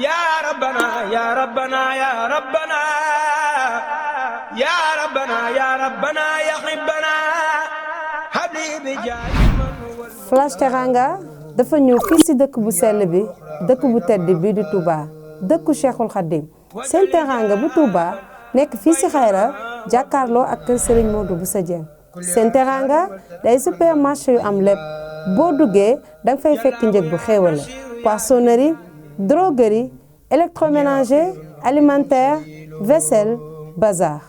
يا ربنا يا ربنا يا ربنا يا ربنا يا ربنا يا حبنا حبيبي جاي. Flash Teranga dafa ñëw fii ci dëkk bu sell bi dëkk bu tedd bi di Touba dëkku Cheikhul Khadim seen teranga bu Touba nekk fii ci Xayra jàkkaarloo ak kër Serigne Modou Bousso Dieng seen teranga day supermarché yu am lépp boo duggee danga fay fekk njëg bu xéewale poissonnerie droguerie, électroménager, alimentaire, vaisselle, bazar.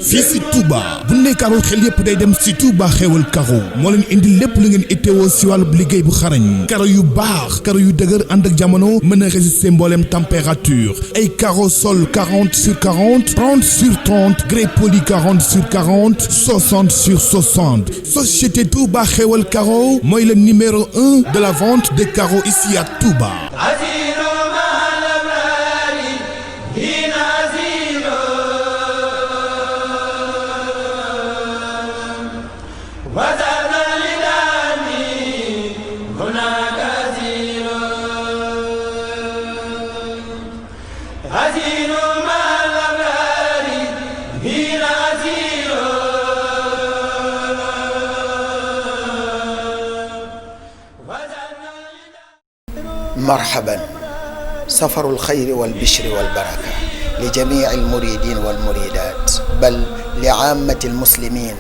fii si Touba bu ne Karo xel yëpp day dem si Touba xewal Karo moo leen indi lépp lu ngeen itteewoo si wàllu liggéey bu xarañ karo yu baax karo yu dëgër ànd ak jamono mën a résister mbooleem température ay karo sol 40 sur 40 30 sur 30 grès poli 40 sur 40 60 sur 60 société Touba xewal Karo mooy le numéro 1 de la vente de carreaux ici à Touba. مرحبا سفر الخير والبشر والبركة لجميع المريدين والمريدات بل لعامة المسلمين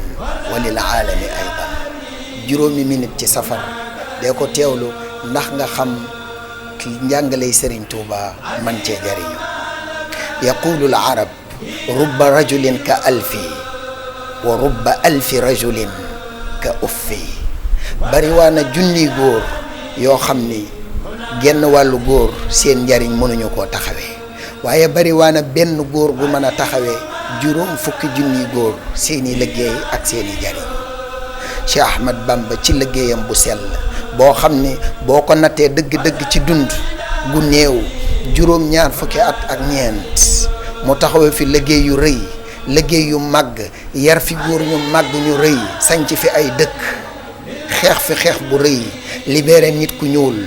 وللعالم أيضا juróomi minute ci safar dee ko teewlu ndax nga xam ki njàngaley Serigne Touba man cee jariñu yaqulu al-arab rubba rajulin ka alfi wa rubba alfi rajulin ka uffi bari waa na junni góor yoo xam ni genn wàllu góor seen njariñ mënuñu koo taxawee waaye bari waa na benn góor gu mën a taxawee juróom fukki junni góor seeni liggéey ak seeni njariñ Cheikh Ahmad Bamba ci liggéeyam bu sell boo xam ni boo ko nattee dëgg-dëgg ci dund gu néew juróom ñaar fukki at ak ñeent mu taxawee fi liggéey yu rëy liggéey yu màgg yar fi góor ñu màgg ñu rëy sanc fi ay dëkk xeex fi xeex bu rëy libéré nit ku ñuul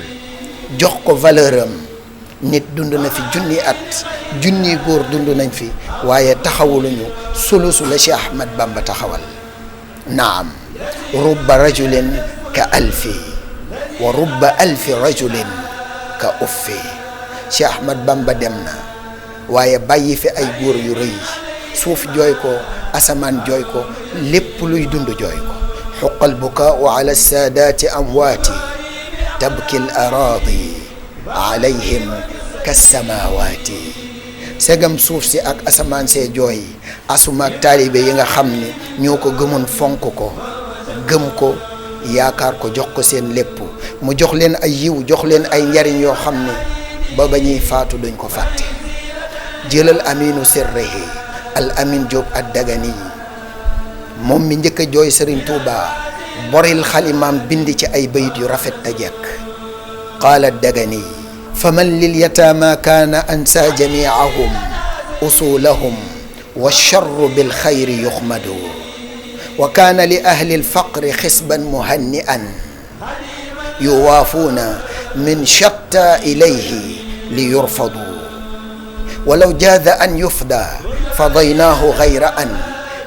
jox ko valeur am nit dund na fi junni at junni góor dund nañ fi waaye taxawuluñu sulusu la Cheikh Ahmad Bamba taxawal naam rubba rajulin ka alfi wa rubba alfi rajulin ka uffi Cheikh Ahmad Bamba dem na waaye bàyyi fi ay góor yu rëy suuf jooy ko asamaan jooy ko lépp luy dund jooy ko xuqal bukaau ala saadaati amwaati tabki al araadi alayhim kassamaawaati segam suuf si ak asamaan see jooy asuma ak taalibe yi nga xam ni ñoo ko gëmoon fonk ko gëm ko yaakaar ko jox ko seen lépp mu jox leen ay yiw jox leen ay njariñ yoo xam ni ba ba ñuy faatu duñ ko fàtte jëlal aminu sirrihi al amin Diop ad-Dagani moom mi njëkk a jooy Serigne Touba boril xalimaam bind ci ay bayit yu rafet te jekk qaala ad-Dagani faman lil yataama kaana ansa jamiahum usulahum wa charru bil xayri yuxmadu wa kaana li ahli alfaqri xisban muhanni'an yuwaafuuna min shatta ilayhi li yurfadu walaw jaada an yufda fadaynaahu gayra an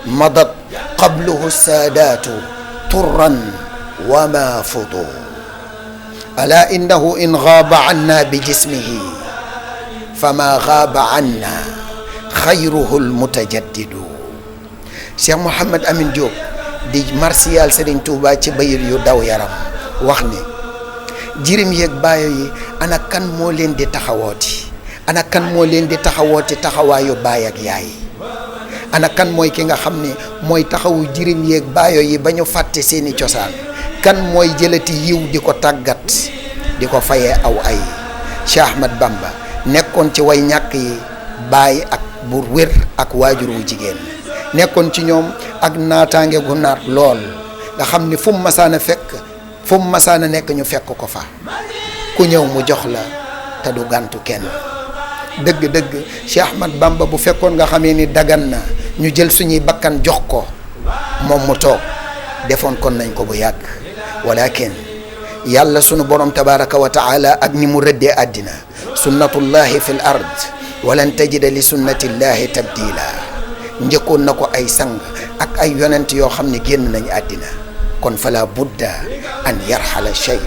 madat qabluhu saadaatu turran wa ma fudu ala innahu in gaaba anna bi jismihi fama gaaba anna xayruhu almutajaddidu Cheikh Mouhamad Amin Diop di martial Serigne Touba ci bayir yu daw yaram wax ni jirim yeeg baayo yi ana kan moo leen di taxawooti ana kan moo leen di taxawooti taxawaayu baay ak yaay ana kan mooy ki nga xam ne mooy taxawu jirim yeeg baayo yi ba ñu fàtte seeni cosaan kan mooy jëlati yiw di ko tàggat di ko fayee aw ay Cheikh Ahmad Bamba nekkoon ci way ñàkk yi baay ak bu wér ak waajur wu jigéen nekkoon ci ñoom ak naataange gu naat lool nga xam ni fu mu masaana nekk ñu fekk ko fa ku ñëw mu jox la te du gàntu kenn dëgg-dëgg Cheikh Ahmad Bamba bu fekkoon nga xamee ni dagan na ñu jël suñuy bakkan jox ko moom mu toog defoon kon nañ ko bu yàgg walakin yàlla sunu borom tabaraka wa taala ak ni mu rëddee àddina sunnatullahi fi l ard walan tajida li sunnatillahi tabdila njëkkoon na ko ay sang ak ay yonent yoo xam ne génn nañ àddina kon fala budda an yarxala cheikh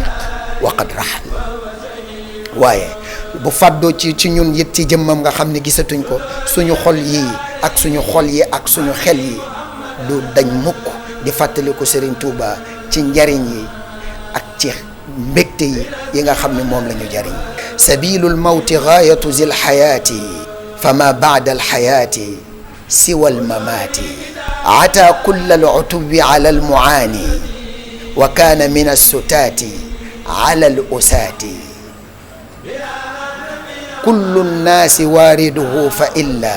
wa qad raxal waaye bu fàddoo ci ñun yit ci jëmmam nga xam ne gisatuñ ko suñu xol yi ak suñu xol yi ak suñu xel yi du dañ mukk di fàttaliku Serigne Touba ci njariñ yi ak ci mbégte yi nga xam ne moom la ñu jariñ sabilul mawti gaayatu zil xayaati fama baada al xayaati siwa al mamaati ata kulla al utubi ala al muaani wa kaana min assutaati ala al usaati kullu nnaasi waariduhu fa illa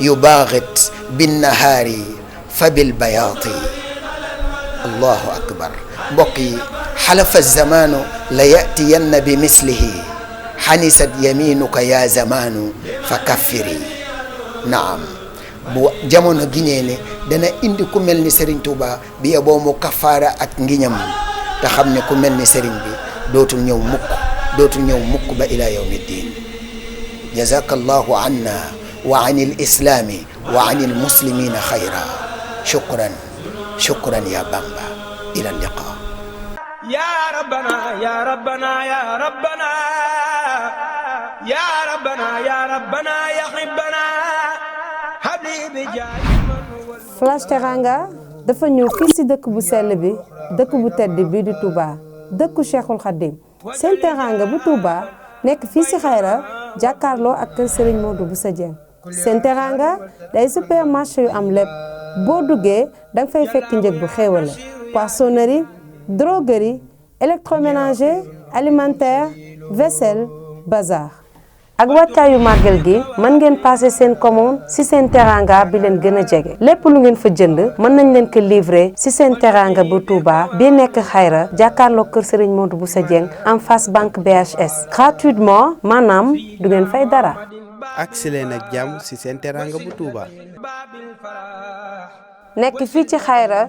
yubaagit binnahaari fa bilbayaati allahu akbar mbokk yi xalafa zamaanu la yatiyanna bi mislihi xanisat yaminuka ya zamaanu fa kaffiri naam bu jamono giñee ne dana indi ku mel ni Serigne Touba bi yeboo mu kafaara ak ngiñam te xam ne ku mel ni Serigne bi dootul ñëw mukk ba ila yawmi ddin jazaka allahu anna wa an il islami wa an il muslimina xayra shukran ya bamba ila liqa ya rabbana ya rabbana ya rabbana ya rabbana ya rabbana ya hibbana habibi Flash Teranga dafa ñëw fii ci dëkk bu sell bi dëkk bu tedd bi di Touba dëkku Cheikhul Khadim seen teranga bu Touba nekk fii ci Xayra jàkkaarloo ak kër Serigne Modou Bousso Dieng seen teranga day supermarché yu am lépp boo duggee danga fay fekk njëg bu xéewale poissonnerie droguerie électroménager alimentaire vaisselle bazar ak wàccaayu màggal gi mën ngeen passer seen commande ci seen teranga bi leen gën a jege lépp lu ngeen fa jënd mën nañ leen ko livrer ci seen teranga bu Touba bi nekk Xayra jàkkaarloo kër Serigne Modou Bousso Dieng en face banque BHS gratuitement maanaam du ngeen fay dara. agsi leen ak jàmm ci seen teranga bu Touba. nekk fii ci Xayra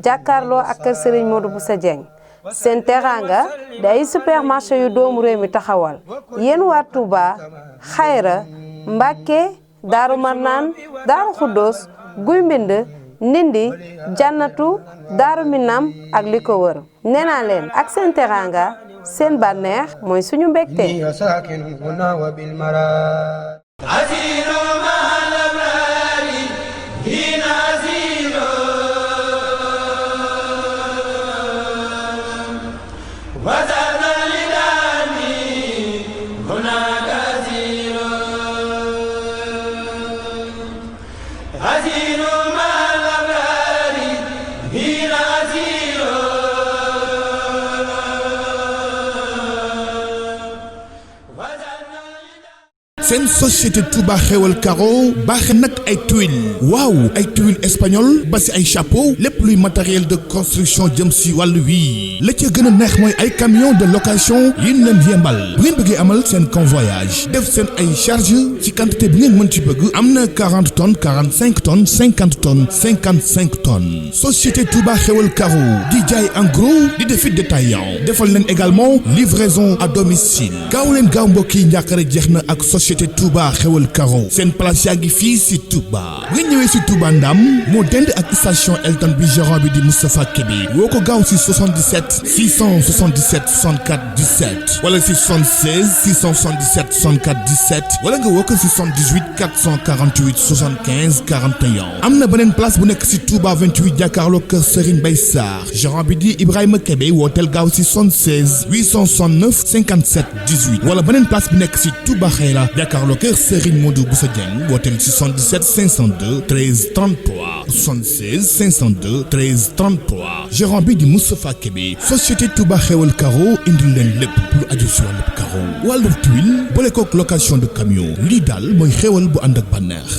jàkkaarloo ak kër Serigne Modou Bousso Dieng seen teranga day supermarché yu doomu réew mi taxawal yéen waa Touba Xayra Mbàkke Daaru Marnaan Daaru Xuddoos Guy Mbind Ndindi Jannatu Daaru Minam ak li ko wër nee naa leen ak seen teranga seen bànneex mooy suñu mbégte. seen société Touba xewal Caro baaxe nag ay tuiles waaw ay tuiles espagnol ba si ay chapeau lépp luy matériel de construction jëm si wàllu wii la ca gën a neex mooy ay camion de location yi ñu leen yembal bu ngeen bëggee amal seen convoyage def seen ay charge ci quantité bi ngeen mën ci bëgg am na 40 tonnes 45 tonnes 50 tonnes 55 tonnes société Touba xewal Caro di jaay en gros di defit détaillant defal leen également livraison à domicile gaaw leen gaaw mbokk yi njàqare jeex na ak société Touba xewal Caro seen place yaa ngi fii si Touba bu ngeen ñëwee si Touba Ndam moo dend ak station Elton bi gérant bi di Moustapha Kébé woo ko gaaw si 77 677 64 17 wala si 76 677 64 17 wala nga woo ko si 78 448 75 41 am na beneen place bu nekk si Touba 28 jàkkaarloo kër Serigne Mbaye Sarr gérant bi di Ibrahima Kébé wooteel gaaw si 76 869 57 18 wala beneen place bi nekk si Touba Xayra jàkkaarloo kër Serigne Modou Bousso Dieng wooteel ci 77 502 13 33 76 502 13 33 gérant bi di Moustapha Kébé société Touba xewal Caro indil leen lépp lu aju si wàllu Caro wàllu tuile boole kook location de camion lii daal mooy xewal bu ànd ak bànneex